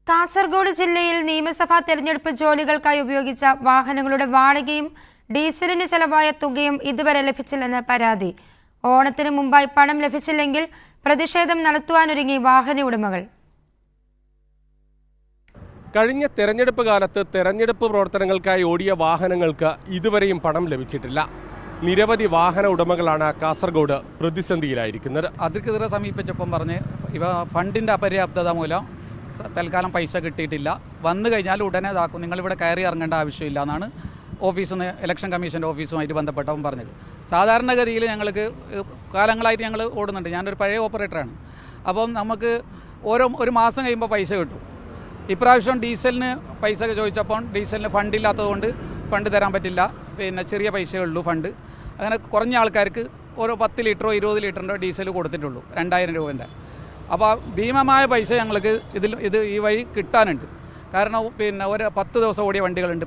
കാസർഗോഡ് ജില്ലയിൽ നിയമസഭാ തെരഞ്ഞെടുപ്പ് ജോലികൾക്കായി ഉപയോഗിച്ച വാഹനങ്ങളുടെ വാടകയും ഡീസലിന് ചെലവായ തുകയും ഇതുവരെ ലഭിച്ചില്ലെന്ന് പരാതി. ഓണത്തിന് മുമ്പായി പണം ലഭിച്ചില്ലെങ്കിൽ പ്രതിഷേധം നടത്തുവാനൊരുങ്ങി വാഹന ഉടമകൾ. കഴിഞ്ഞ തെരഞ്ഞെടുപ്പ് കാലത്ത് തെരഞ്ഞെടുപ്പ് പ്രവർത്തനങ്ങൾക്കായി ഓടിയ വാഹനങ്ങൾക്ക് ഇതുവരെയും പണം ലഭിച്ചിട്ടില്ല. നിരവധി വാഹന ഉടമകളാണ് കാസർഗോഡ് പ്രതിസന്ധിയിലായിരിക്കുന്നത്. അധികൃതരെ സമീപിച്ചപ്പം പറഞ്ഞ് ഇവ ഫണ്ടിൻ്റെ അപര്യാപ്തത മൂലം തൽക്കാലം പൈസ കിട്ടിയിട്ടില്ല, വന്നു കഴിഞ്ഞാൽ ഉടനെ ഇതാക്കും, നിങ്ങളിവിടെ കയറി ഇറങ്ങേണ്ട ആവശ്യമില്ല എന്നാണ് ഓഫീസിൽ നിന്ന് ഇലക്ഷൻ കമ്മീഷൻ്റെ ഓഫീസുമായിട്ട് ബന്ധപ്പെട്ടവൻ പറഞ്ഞത്. സാധാരണഗതിയിൽ ഞങ്ങൾക്ക് കാലങ്ങളായിട്ട് ഞങ്ങൾ ഓടുന്നുണ്ട്. ഞാനൊരു പഴയ ഓപ്പറേറ്ററാണ്. അപ്പം നമുക്ക് ഒരു മാസം കഴിയുമ്പോൾ പൈസ കിട്ടും. ഇപ്രാവശ്യം ഡീസലിന് പൈസ ചോദിച്ചപ്പോൾ ഡീസലിന് ഫണ്ടില്ലാത്തതുകൊണ്ട് ഫണ്ട് തരാൻ പറ്റില്ല, പിന്നെ ചെറിയ പൈസയേ ഉള്ളൂ ഫണ്ട്. അങ്ങനെ കുറഞ്ഞ ആൾക്കാർക്ക് ഓരോ 10 ലിറ്ററോ 20 ലിറ്ററിൻ്റെ ഡീസൽ കൊടുത്തിട്ടുള്ളൂ 2000 രൂപേൻ്റെ. അപ്പോൾ ഭീമമായ പൈസ ഞങ്ങൾക്ക് ഈ വഴി കിട്ടാനുണ്ട്. കാരണം പിന്നെ 10 ദിവസം ഓടിയ വണ്ടികളുണ്ട്,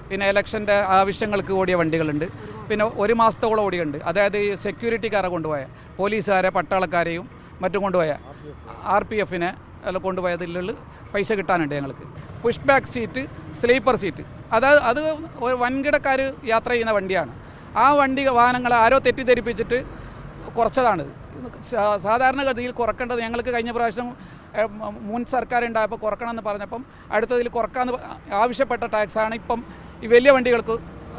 പിന്നെ ഇലക്ഷൻ്റെ ആവശ്യങ്ങൾക്ക് ഓടിയ വണ്ടികളുണ്ട്, പിന്നെ 1 മാസത്തോളം ഓടിയുണ്ട്. അതായത് ഈ സെക്യൂരിറ്റിക്കാരെ കൊണ്ടുപോയ പോലീസുകാരെ പട്ടാളക്കാരെയും മറ്റും കൊണ്ടുപോയ RPF-നെ എല്ലാം കൊണ്ടുപോയതിലുള്ള പൈസ കിട്ടാനുണ്ട് ഞങ്ങൾക്ക്. Push back seat, sleeper seat, അതായത് അത് വൻകിടക്കാർ യാത്ര ചെയ്യുന്ന വണ്ടിയാണ്. ആ വാഹനങ്ങളെ ആരോ തെറ്റിദ്ധരിപ്പിച്ചിട്ട് കുറച്ചതാണ്. സാധാരണഗതിയിൽ കുറക്കേണ്ടത് ഞങ്ങൾക്ക് കഴിഞ്ഞ പ്രാവശ്യം മുൻ സർക്കാർ ഉണ്ടായപ്പോൾ കുറക്കണമെന്ന് പറഞ്ഞപ്പം അടുത്തതിൽ കുറക്കാമെന്ന് ആവശ്യപ്പെട്ട ടാക്സാണ് ഇപ്പം ഈ വലിയ വണ്ടികൾക്ക്,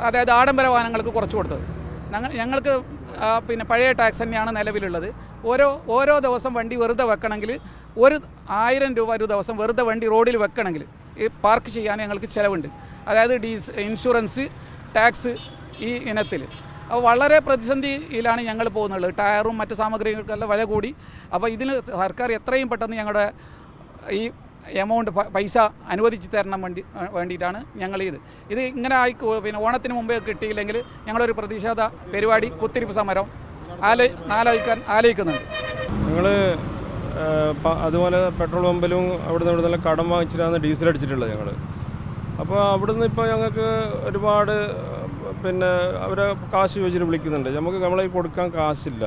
അതായത് ആഡംബര വാഹനങ്ങൾക്ക് കുറച്ച് കൊടുത്തത്. ഞങ്ങൾക്ക് പിന്നെ പഴയ ടാക്സ് തന്നെയാണ് നിലവിലുള്ളത്. ഓരോ ദിവസം വണ്ടി വെറുതെ വെക്കണമെങ്കിൽ 1000 രൂപ ഒരു ദിവസം വെറുതെ വണ്ടി റോഡിൽ വെക്കണമെങ്കിൽ ഈ പാർക്ക് ചെയ്യാൻ ഞങ്ങൾക്ക് ചിലവുണ്ട്. അതായത് ഇൻഷുറൻസ്, ടാക്സ് ഈ ഇനത്തിൽ. അപ്പോൾ വളരെ പ്രതിസന്ധിയിലാണ് ഞങ്ങൾ പോകുന്നുള്ളത്. ടയറും മറ്റ് സാമഗ്രികൾക്കെല്ലാം വില കൂടി. അപ്പോൾ ഇതിന് സർക്കാർ എത്രയും പെട്ടെന്ന് ഞങ്ങളുടെ ഈ എമൗണ്ട് പൈസ അനുവദിച്ച് തരണം വേണ്ടിയിട്ടാണ് ഞങ്ങൾ ഇത് ഇങ്ങനെ പിന്നെ ഓണത്തിന് മുമ്പേ കിട്ടിയില്ലെങ്കിൽ ഞങ്ങളൊരു പ്രതിഷേധ പരിപാടി, കുത്തിരിപ്പ് സമരം ആലോചിക്കുന്നുണ്ട്. ഞങ്ങൾ അതുപോലെ പെട്രോൾ പമ്പിലും ഇവിടെ നല്ല കടം വാങ്ങിച്ചിട്ടാണ് ഡീസൽ അടിച്ചിട്ടുള്ളത് ഞങ്ങൾ. അപ്പോൾ അവിടുന്ന് ഇപ്പോൾ ഞങ്ങൾക്ക് ഒരുപാട് പിന്നെ അവരെ കാശ് ചോദിച്ചിട്ട് വിളിക്കുന്നുണ്ട്. നമ്മളെ കൊടുക്കാൻ കാശില്ല.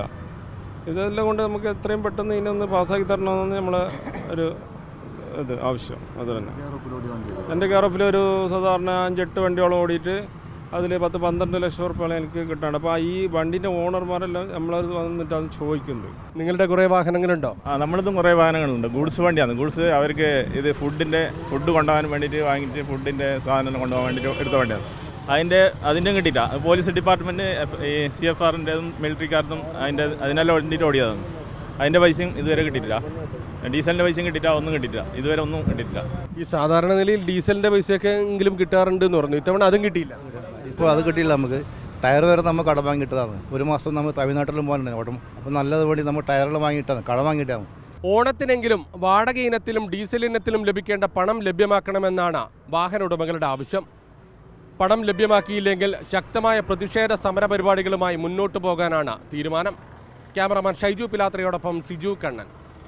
ഇതെല്ലാം കൊണ്ട് നമുക്ക് എത്രയും പെട്ടെന്ന് ഇതിനൊന്ന് പാസ്സാക്കി തരണമെന്ന് നമ്മളെ ഒരു ആവശ്യം. അത് തന്നെ എൻ്റെ കെയർ ഓഫിൽ ഒരു സാധാരണ 5-8 വണ്ടിയോളം ഓടിയിട്ട് അതിൽ 10-12 ലക്ഷം റുപ്യോളം എനിക്ക് കിട്ടാണ്. അപ്പോൾ ഈ വണ്ടിൻ്റെ ഓണർമാരെല്ലാം നമ്മളത് വന്നിട്ട് അത് ചോദിക്കുന്നത്. നിങ്ങളുടെ കുറേ വാഹനങ്ങളുണ്ടോ? നമ്മളിതും കുറേ വാഹനങ്ങളുണ്ട്. ഗൂഡ്സ് വണ്ടിയാണ്. ഗൂഡ്സ് അവർക്ക് ഇത് ഫുഡ് കൊണ്ടുപോകാൻ വേണ്ടിയിട്ട് വാങ്ങിയിട്ട് ഫുഡിൻ്റെ സാധനം കൊണ്ടുപോകാൻ വേണ്ടിയിട്ട് എടുത്ത വണ്ടിയാണ്. അതിൻ്റെ കിട്ടിയില്ല. പോലീസ് ഡിപ്പാർട്ട്മെൻറ്റ് ഈ CFR-ൻ്റെതും മിലിറ്ററിക്കാർക്കും അതിനെല്ലാം വേണ്ടിയിട്ട് ഓടിയതാണ്. അതിൻ്റെ പൈസയും ഇതുവരെ കിട്ടിയിട്ടില്ല. ഡീസലിൻ്റെ പൈസയും കിട്ടിയില്ല, ഒന്നും കിട്ടിയിട്ടില്ല, ഇതുവരെ ഒന്നും കിട്ടിയിട്ടില്ല. ഈ സാധാരണ നിലയിൽ ഡീസലിൻ്റെ പൈസയൊക്കെ എങ്കിലും കിട്ടാറുണ്ട് എന്ന് പറഞ്ഞു. ഇത്തവണ അതും കിട്ടിയില്ല. ഇപ്പോൾ അത് കിട്ടിയില്ല. നമുക്ക് ടയർ വരെ നമ്മൾ കടം വാങ്ങിയിട്ടതാണ്. ഒരു മാസം നമ്മൾ തമിഴ്നാട്ടിലും പോകാനുണ്ട് ഓട്ടം. അപ്പോൾ നല്ലത് വേണ്ടി നമ്മൾ ടയറുകൾ വാങ്ങിയിട്ടാണ്, കടം വാങ്ങിയിട്ടാണ്. ഓണത്തിനെങ്കിലും വാടക ഇനത്തിലും ഡീസൽ ഇനത്തിലും ലഭിക്കേണ്ട പണം ലഭ്യമാക്കണമെന്നാണ് വാഹന ഉടമകളുടെ ആവശ്യം. പണം ലഭ്യമാക്കിയില്ലെങ്കിൽ ശക്തമായ പ്രതിഷേധ സമരപരിപാടികളുമായി മുന്നോട്ടു പോകാനാണ് തീരുമാനം. ക്യാമറമാൻ ഷൈജു പിലാത്രയോടൊപ്പം സിജു കണ്ണൻ.